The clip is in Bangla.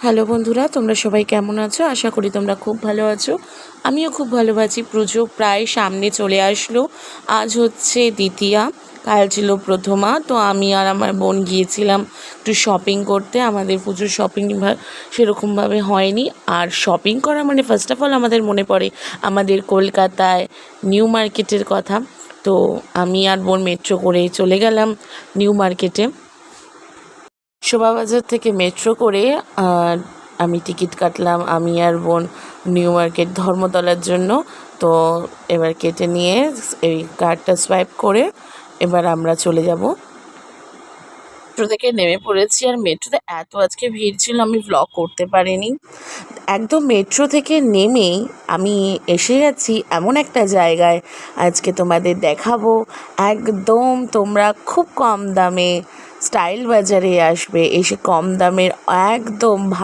হ্যালো বন্ধুরা, তোমরা সবাই কেমন আছো? আশা করি তোমরা খুব ভালো আছো। আমিও খুব ভালো আছি। পুজো প্রায় সামনে চলে আসলো। আজ হচ্ছে দ্বিতীয়া, কাল ছিল প্রথমা। তো আমি আর আমার বোন গিয়েছিলাম একটু শপিং করতে। আমাদের পুজোর শপিং সেরকমভাবে হয়নি। আর শপিং করা মানে ফার্স্ট অফ অল আমাদের মনে পড়ে আমাদের কলকাতায় নিউ মার্কেটের কথা। তো আমি আর বোন মেট্রো করে চলে গেলাম নিউ মার্কেটে। শোভাবাজার থেকে মেট্রো করে আমি টিকিট কাটলাম, আমি আর বোন, নিউ মার্কেট ধর্মতলার জন্য। তো এবার কেটে নিয়ে এই কার্ডটা সোয়াইপ করে এবার আমরা চলে যাব। মেট্রো থেকে নেমে পড়েছি, আর মেট্রোতে এত আজকে ভিড় ছিল আমি ভ্লগ করতে পারিনি। একদম মেট্রো থেকে নেমেই আমি এসে গেছি এমন একটা জায়গায় আজকে তোমাদের দেখাবো। একদম তোমরা খুব কম দামে স্টাইল বাজারে আসবে, এসে কম দামের একদম